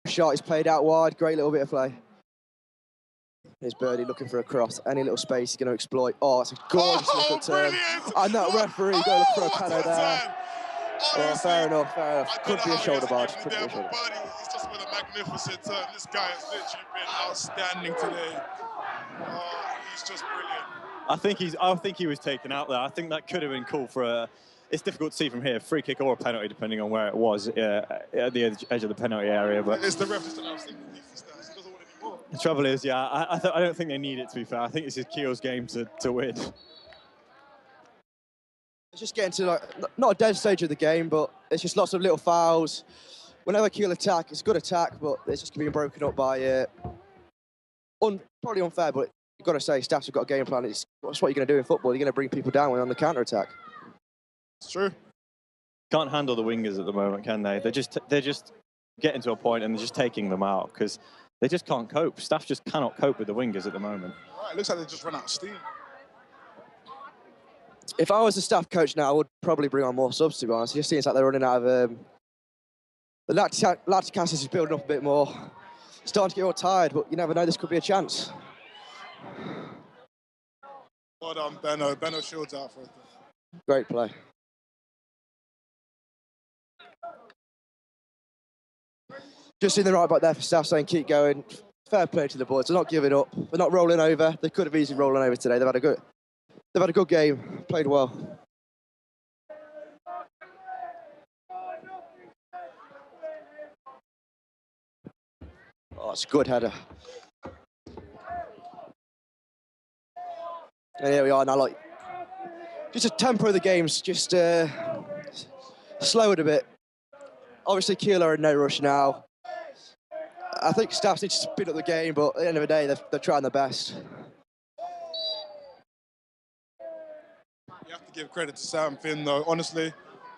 shot is played out wide. Great little bit of play. Here's Birdie looking for a cross. Any little space he's going to exploit. Oh, it's a gorgeous look at turn. And that referee going to look for a penalty there. Oh, fair enough, fair enough. Could be a shoulder barge. Could be a shoulder barge. It's just been a magnificent turn. This guy has literally been outstanding today. Oh, he's just brilliant. I think he was taken out there. I think that could have been called for a. It's difficult to see from here, free kick or a penalty, depending on where it was at the edge of the penalty area. But it's the referee that I was thinking. He doesn't want any more. The trouble is, yeah, I don't think they need it. To be fair, I think this is Keele's game to win. It's just getting to not a dead stage of the game, but it's just lots of little fouls. Whenever Keele attack, it's a good attack, but it's just being broken up by probably unfair. But you've got to say, Staffs have got a game plan. That's what you're going to do in football. You're going to bring people down when on the counter attack. It's true. Can't handle the wingers at the moment, can they? They're just getting to a point and they're just taking them out because they just can't cope. Staff just cannot cope with the wingers at the moment. Right, it looks like they just run out of steam. If I was the Staff coach now, I would probably bring on more subs, to be honest. It just seems like they're running out of... the lactic acid is building up a bit more. Starting to get all tired, but you never know, this could be a chance. Well done, Benno. Benno shields out for it. Great play. Just in the right back there for Staff, saying keep going. Fair play to the boys. They're not giving up. They're not rolling over. They could have easily rolling over today. They've had a good game. Played well. Oh, it's a good header. And here we are now. Like, just the tempo of the game's just slowed a bit. Obviously, Keele are in no rush now. I think Staffs need to speed up the game, but at the end of the day, they're trying their best. You have to give credit to Sam Finn, though. Honestly,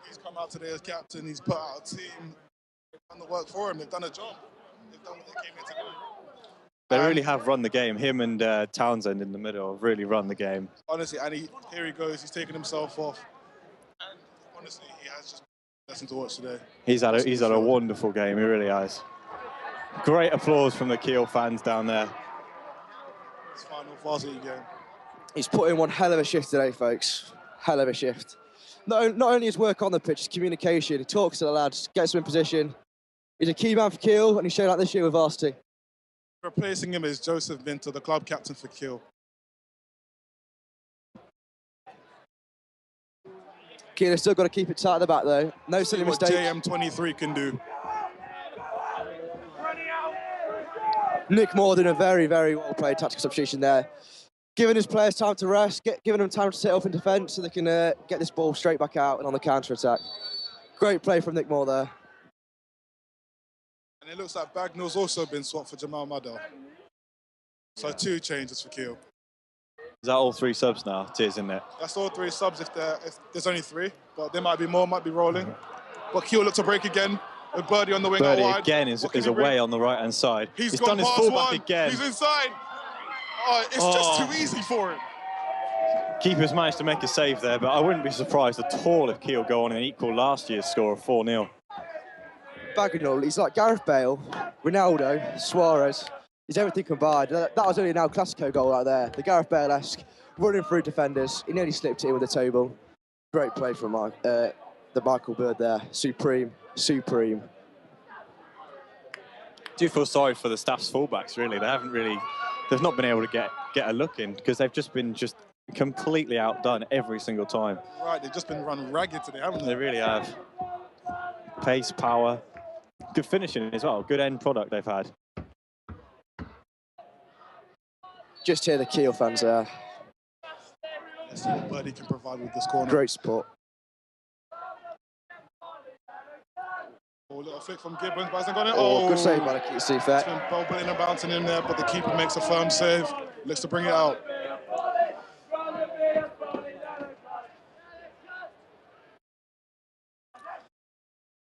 he's come out today as captain. He's put out a team. They've done the work for him. They've done a job. They've done what they came here to do. They really have run the game. Him and Townsend in the middle have really run the game. Honestly, and here he goes. He's taking himself off. And honestly, he has just been a lesson to watch today. He's had a wonderful game. He really has. Great applause from the Keele fans down there. His final Varsity game. He's put in one hell of a shift today, folks. Hell of a shift. Not only his work on the pitch, his communication. He talks to the lads, gets them in position. He's a key man for Keele, and he's shown that this year with Varsity. Replacing him is Joseph Vinter, the club captain for Keele. Keele has still got to keep it tight at the back, though. No silly mistakes. JM23 can do. Nick Moore doing a very, very well-played tactical substitution there. Giving his players time to rest, giving them time to set up in defence so they can get this ball straight back out and on the counter-attack. Great play from Nick Moore there. And it looks like Bagnall's also been swapped for Jamal Maddow. So 2 changes for Keele. Is that all 3 subs now? It is, isn't it? That's all 3 subs if there's only 3. But there might be more, might be rolling. But Keele look to break again. With Birdie on the wing out wide. Birdie again is away on the right-hand side. He's done his fullback again. He's inside. Oh, it's just too easy for him. Keeper's managed to make a save there, but I wouldn't be surprised at all if Keele go on and equal last year's score of 4-0. Bagnall, he's like Gareth Bale, Ronaldo, Suarez. He's everything combined. That was only an El Clasico goal right there. The Gareth Bale-esque, running through defenders. He nearly slipped it in with a toe ball. Great play from the Michael Bird there. Supreme. Do feel sorry for the Staff's fullbacks, really. They've not been able to get a look in because they've just been completely outdone every single time. Right, they've just been run ragged today, haven't they? They really have. Pace, power, good finishing as well. Good end product they've had. Just hear the Keele fans there. Let's see what Birdie can provide with this corner. Great support. Oh, little flick from Gibbons, but hasn't got it. Oh, good save by the keeper. It's been bobbling and bouncing in there, but the keeper makes a firm save. Looks to bring it out.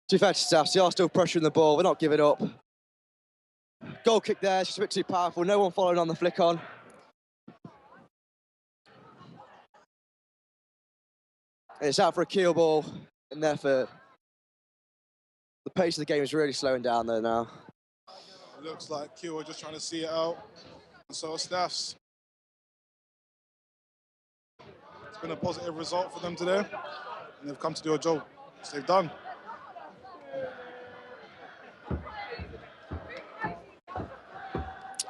To be fair to Staffs, they are still pressuring the ball. We're not giving up. Goal kick there, it's just a bit too powerful. No one following on the flick on. And it's out for a Keele ball in their third. The pace of the game is really slowing down there now. looks like Keele are just trying to see it out. And so are Staffs. It's been a positive result for them today. And they've come to do a job, which they've done.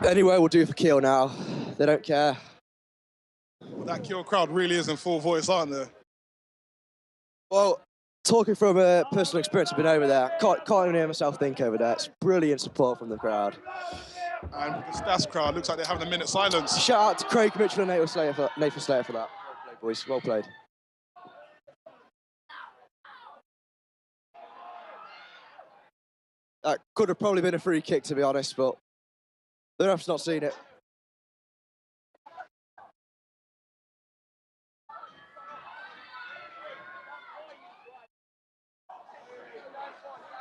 Anywhere will do for Keele now. They don't care. Well, that Keele crowd really is in full voice, aren't they? Well, talking from a personal experience, I've been over there. Can't even hear myself think over there. It's brilliant support from the crowd. And the Staffs crowd looks like they're having a minute's silence. Shout out to Craig Mitchell and Nathan Slater for that. Well played, boys. Well played. That could have probably been a free kick, to be honest, but the ref's not seen it.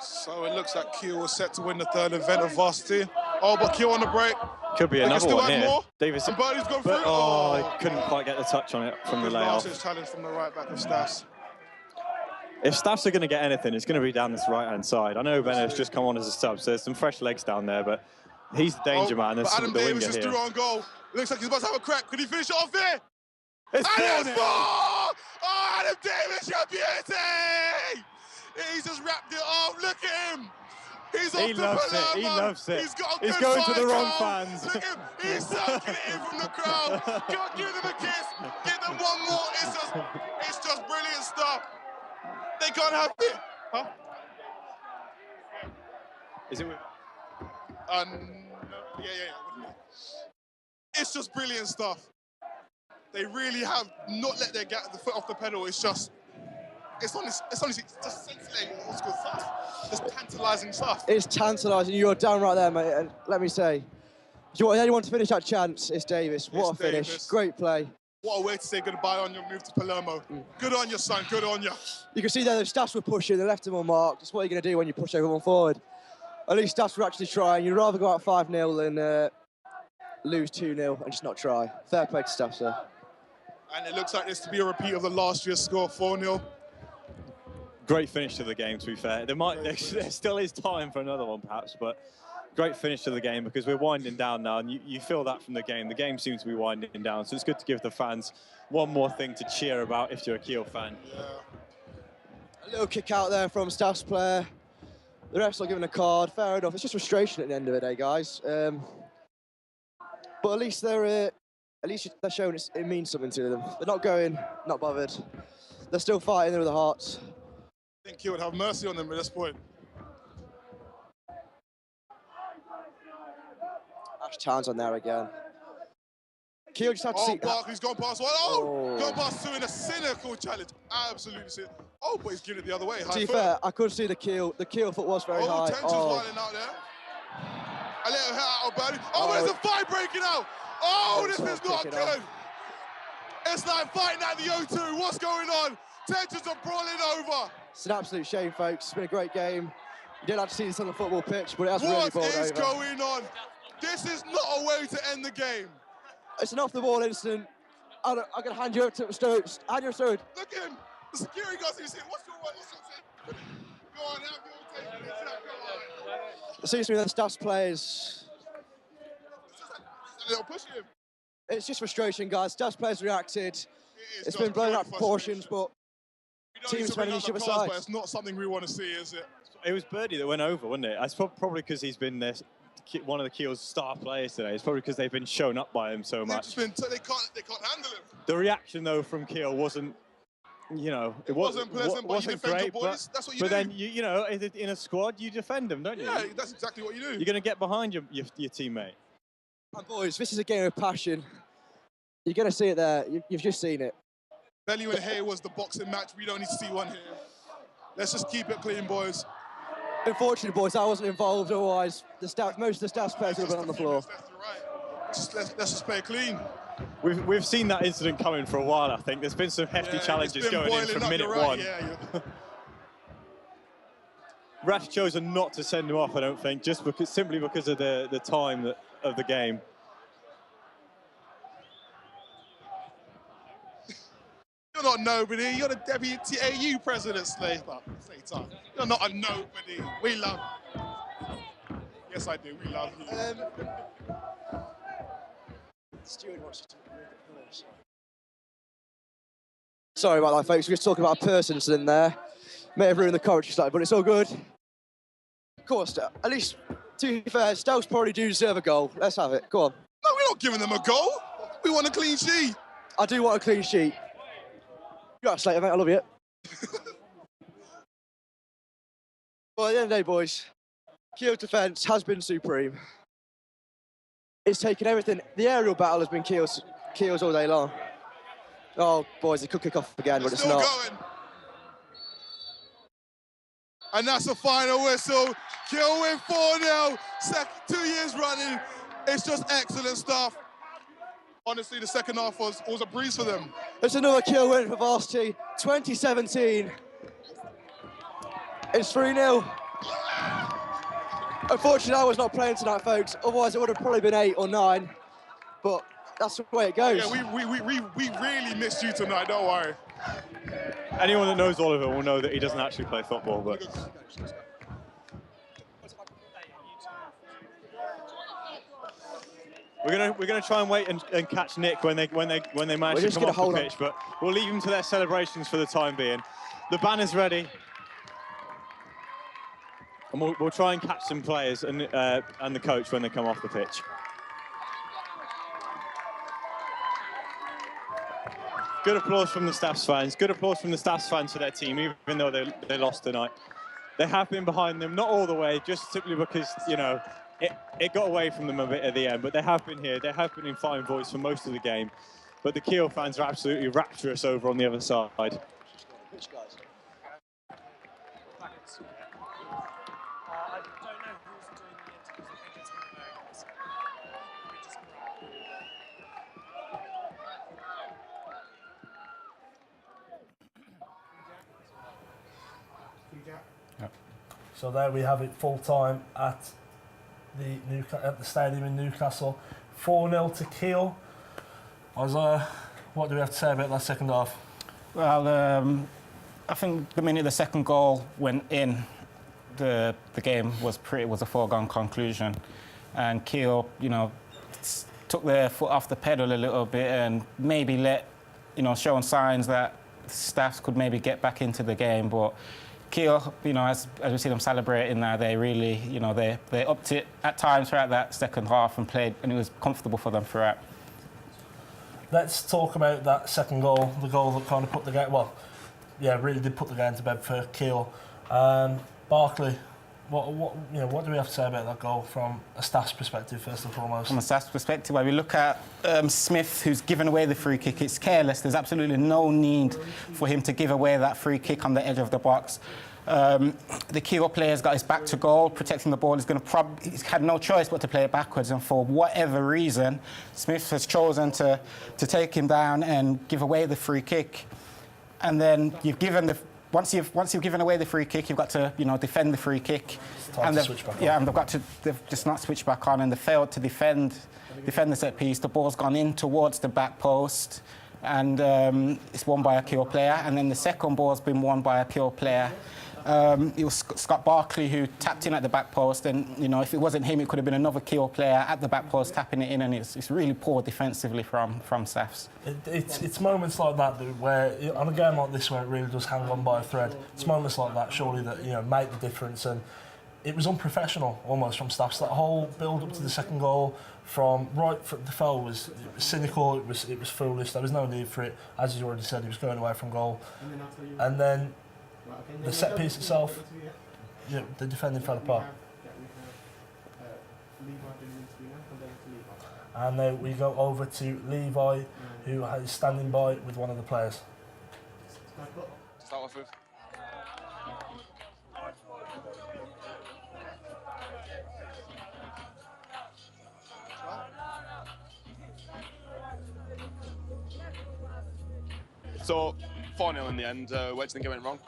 So it looks like Keele was set to win the third event of Varsity. Oh, but Keele on the break. Could be another one here. More. Davis. And Birdie's gone through. Oh, he couldn't quite get the touch on it from the layoff. Last challenge from the right back of Staffs. If Staffs are going to get anything, it's going to be down this right-hand side. I know Bennett's just come on as a sub, so there's some fresh legs down there, but he's the danger man. But Adam Davis is here. through on goal. Looks like he's about to have a crack. Could he finish it off here? It's and it's 4! Oh, Adam Davis, your beauty! He's just wrapped it up. Look at him. He's off he loves it. He loves it. He's going to the wrong goal. fans. Look at him. He's sucking it in from the crowd. Go on, give them a kiss. Give them one more. It's just brilliant stuff. They can't have it. Huh? Is it with? No, yeah. It's just brilliant stuff. They really have not let the foot off the pedal. It's just just scintillating old school stuff. Just tantalising stuff. It's tantalising. You're damn right there, mate. And let me say, if you want anyone to finish that chance, it's Davis. What a finish. Davis. Great play. What a way to say goodbye on your move to Palermo. Good on you, son. Good on you. You can see there the Staffs were pushing. They left him unmarked. That's what you're going to do when you push everyone forward. At least Staffs were actually trying. You'd rather go out 5-0 than lose 2-0 and just not try. Fair play to Staffs, sir. And it looks like this to be a repeat of the last year's score, 4-0. Great finish to the game, to be fair. There still is time for another one, perhaps, but great finish to the game because we're winding down now, and you feel that from the game. The game seems to be winding down, so it's good to give the fans one more thing to cheer about if you're a Keele fan. Yeah. A little kick out there from Staffs player. The ref's not giving a card. Fair enough. It's just frustration at the end of the day, guys. But at least they're showing it means something to them. They're not going, not bothered. They're still fighting there with their hearts. I think Keele would have mercy on them at this point. Ash Towns on there again. Keele just had to see. Barkley's gone past one. Gone past two in a cynical challenge. Absolutely cynical. Oh, but he's giving it the other way. To be fair, I could see the Keele foot was very high. Tension's lining out there. A little hit out of Birdie. Oh, there's a fight breaking out. Oh, this is not good. It's like fighting at the O2. What's going on? Tensions are brawling over. It's an absolute shame, folks. It's been a great game. You don't have to see this on the football pitch, but it has really boiled over. What is going on? This is not a way to end the game. It's an off-the-ball incident. I'm going to hand you over to Stewart. Hand you over to Stewart. Look at him. The security guard's here saying, what's your take? Go on, have your take. Go on. It seems to me that the Staffs players... A little push him. It's just frustration, guys. Staffs players reacted. It's been blown out of proportions, but teams playing each other's side. But it's not something we want to see, is it? It was Birdie that went over, wasn't it? It's probably because he's been one of the Keele's star players today. It's probably because they've been shown up by him so much. They can't handle him. The reaction, though, from Keele wasn't, it wasn't pleasant, but you defend great, your boys. That's what you do. do. But then, in a squad, you defend them, don't you? Yeah, that's exactly what you do. You're going to get behind your teammate. And boys, this is a game of passion. You're going to see it there. You've just seen it. Belly and here was the boxing match. We don't need to see one here. Let's just keep it clean, boys. Unfortunately, boys, I wasn't involved. Otherwise, most of the Staffs players would have been on the floor. Let's just play clean. We've seen that incident coming for a while, I think. There's been some hefty challenges going in from minute one. Yeah. Ref's chosen not to send him off, I don't think, simply because of the time of the game. You're not nobody. You're the WTAU president, Slater. You're not a nobody. We love you. Yes, I do. We love you. Stuart wants to talk about it. Sorry about that, folks. We're just talking about a person in there. May have ruined the commentary slightly, but it's all good. Of course, at least, to be fair, Staffs probably do deserve a goal. Let's have it. Go on. No, we're not giving them a goal. We want a clean sheet. I do want a clean sheet. You're right, Slater, mate. I love you. Well, at the end of the day, boys, Keele's defence has been supreme. It's taken everything. The aerial battle has been Keele's all day long. Oh, boys, it could kick off again, but it's still not. Going. And that's the final whistle. Keele win 4-0. 2 years running. It's just excellent stuff. Honestly, the second half was a breeze for them. It's another Keele win for Varsity, 2017. It's 3-0. Unfortunately, I was not playing tonight, folks. Otherwise, it would have probably been 8 or 9. But that's the way it goes. Yeah, we really missed you tonight, don't worry. Anyone that knows Oliver will know that he doesn't actually play football, but... We're gonna try and wait and catch Nick when they manage to come off the pitch, but we'll leave them to their celebrations for the time being. The banner's ready, and we'll try and catch some players and the coach when they come off the pitch. Good applause from the Staffs fans. Good applause from the Staffs fans for their team, even though they lost tonight. They have been behind them, not all the way, just simply because, you know, it got away from them a bit at the end, but they have been here. They have been in fine voice for most of the game. But the Keele fans are absolutely rapturous over on the other side. So there we have it, full time at the stadium in Newcastle. 4-0 to Keele. What do we have to say about that second half? Well, I think the minute the second goal went in, the game was a foregone conclusion, and Keele, you know, took their foot off the pedal a little bit and maybe showing signs that Staffs could maybe get back into the game, but Keele, you know, as we see them celebrating now, they really, you know, they upped it at times throughout that second half and played, and it was comfortable for them throughout. Let's talk about that second goal, the goal that kind of put the game, really did put the game to bed for Keele. Barkley, what do we have to say about that goal from a Staffs perspective, first and foremost? From a Staffs perspective, when we look at Smith, who's given away the free kick, it's careless. There's absolutely no need for him to give away that free kick on the edge of the box. The Keele player's got his back to goal, protecting the ball. He's had no choice but to play it backwards, and for whatever reason, Smith has chosen to take him down and give away the free kick. And then once you've given away the free kick, you've got to, you know, defend the free kick. And they've just not switched back on, and they failed to defend the set piece. The ball's gone in towards the back post, and it's won by a Keele player. And then the second ball's been won by a Keele player. It was Scott Barkley who tapped in at the back post, and you know, if it wasn't him, it could have been another Keele player at the back post tapping it in, and it's really poor defensively from Staffs. It's moments like that where, on a game like this where it really does hang on by a thread, it's moments like that surely that, you know, make the difference. And it was unprofessional almost from Staffs. That whole build up to the second goal from the foul was cynical. It was foolish. There was no need for it. As you already said, he was going away from goal, and then the set piece itself, the defending fell apart. And then we go over to Levi, who is standing by with one of the players. Start off with. So, 4-0 in the end. Where do you think it went wrong?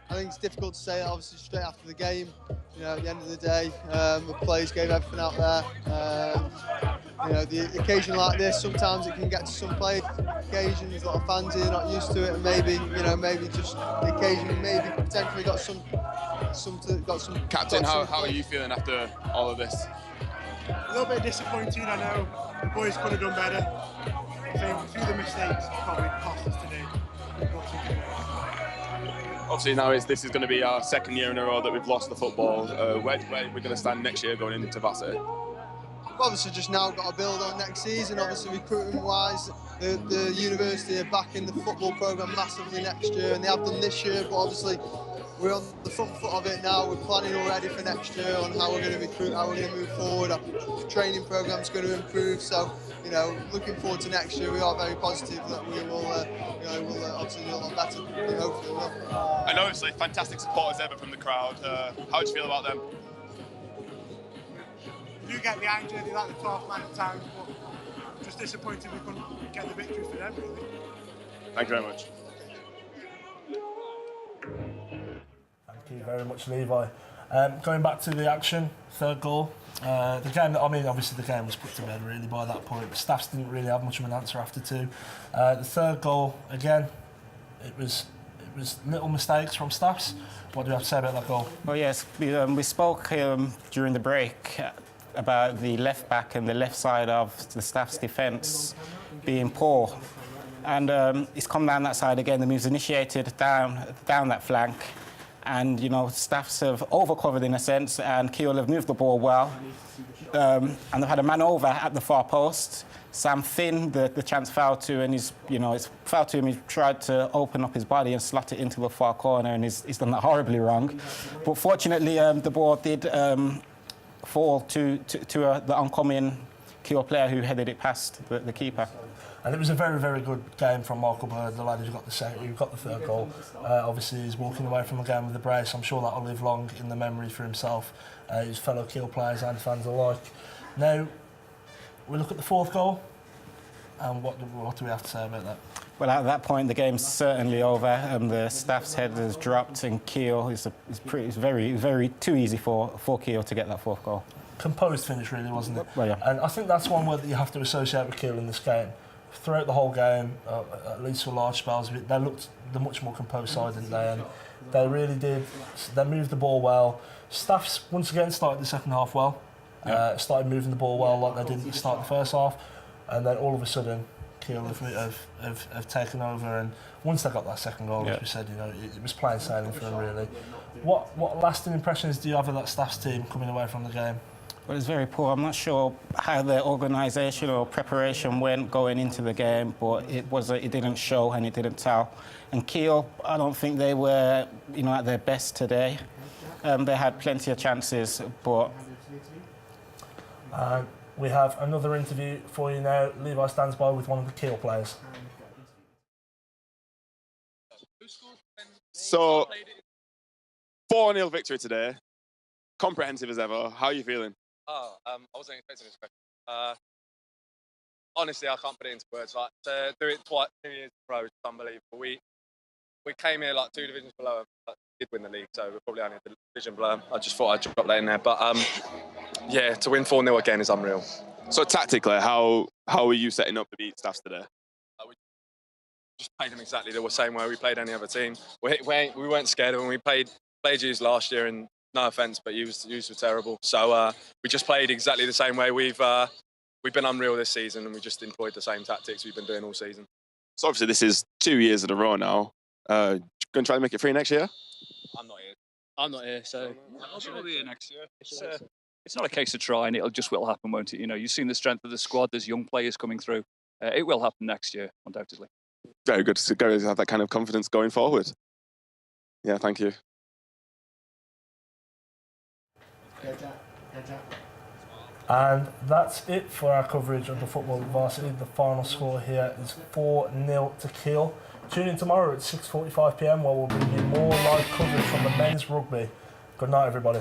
I think it's difficult to say, obviously, straight after the game. You know, at the end of the day, the players gave everything out there. You know, the occasion like this, sometimes it can get to some play occasions. A lot of fans here not used to it, and maybe just the occasion, maybe potentially got some got some. Captain, how are you feeling after all of this? A little bit disappointed, I know. The boys could have done better. I think a few of the mistakes probably cost us today. Obviously now this is going to be our second year in a row that we've lost the football. Where are we going to stand next year going into Varsity? We've obviously just now got to build on next season. Obviously recruitment wise, the university are backing the football programme massively next year, and they have done this year, but obviously we're on the front foot of it now. We're planning already for next year on how we're going to recruit, how we're going to move forward. Our training programme's going to improve. So, you know, looking forward to next year. We are very positive that we will, we'll obviously do a lot better. Hopefully, we will. And obviously, fantastic support as ever from the crowd. How do you feel about them? We do get behind you. They're like the 12th man at times, but just disappointed we couldn't get the victory for them, really. Thank you very much. Thank you very much, Levi. Going back to the action, third goal. The game, I mean, obviously the game was put to bed really by that point. Staffs didn't really have much of an answer after two. The third goal, again, it was little mistakes from Staffs. What do you have to say about that goal? Well, yes, we spoke during the break about the left back and the left side of the Staffs' defence being poor. And it's come down that side again. The move's initiated down that flank. And, you know, Staffs have overcovered in a sense, and Keele have moved the ball well. And they've had a man over at the far post. Sam Finn, the chance foul to, and it's foul to him. He tried to open up his body and slot it into the far corner, and he's done that horribly wrong. But fortunately, the ball did fall to the oncoming Keele player who headed it past the keeper. And it was a very, very good game from Michael Bird, the lad who got the third goal. Obviously, he's walking away from the game with a brace. I'm sure that will live long in the memory for himself, his fellow Keele players and fans alike. Now, we look at the fourth goal, and what do we have to say about that? Well, at that point, the game's certainly over, and the Staffs' head has dropped, and Keele is very, very too easy for Keele to get that fourth goal. Composed finish, really, wasn't it? Well, yeah. And I think that's one word that you have to associate with Keele in this game. Throughout the whole game, at least for large spells, they looked the much more composed side, didn't they? And they really did. They moved the ball well. Staffs once again started the second half well. Started moving the ball well, like they didn't start the first half, and then all of a sudden, Keele have taken over. And once they got that second goal, as we said, it was plain sailing for them really. What lasting impressions do you have of that Staffs team coming away from the game? Well, it's very poor. I'm not sure how the organisation or preparation went going into the game, but it didn't show and it didn't tell. And Keele, I don't think they were, at their best today. They had plenty of chances, but. We have another interview for you now. Levi stands by with one of the Keele players. So, 4-0 victory today. Comprehensive as ever. How are you feeling? I wasn't expecting this question. Honestly, I can't put it into words. Like, to do it 2 years in a row is unbelievable. We came here like 2 divisions below them, but did win the league, so we're probably only a division below them. I just thought I'd drop that in there. But yeah, to win 4-0 again is unreal. So tactically, how are you setting up to beat Staffs today? We just played them exactly the same way we played any other team. We weren't scared of them. We played you last year, and no offence, but you were terrible. So we just played exactly the same way. We've been unreal this season, and we just employed the same tactics we've been doing all season. So obviously this is 2 years in a row now. Going to try and make it 3 next year? I'm not here, so I'll be here next year. It's not a case of trying; it will happen, won't it? You've seen the strength of the squad. There's young players coming through. It will happen next year, undoubtedly. Very good to go have that kind of confidence going forward. Yeah, thank you. And that's it for our coverage of the football varsity. The final score here is 4-0 to Keele. Tune in tomorrow at 6:45 PM where we'll bring you more live coverage from the men's rugby. Good night, everybody.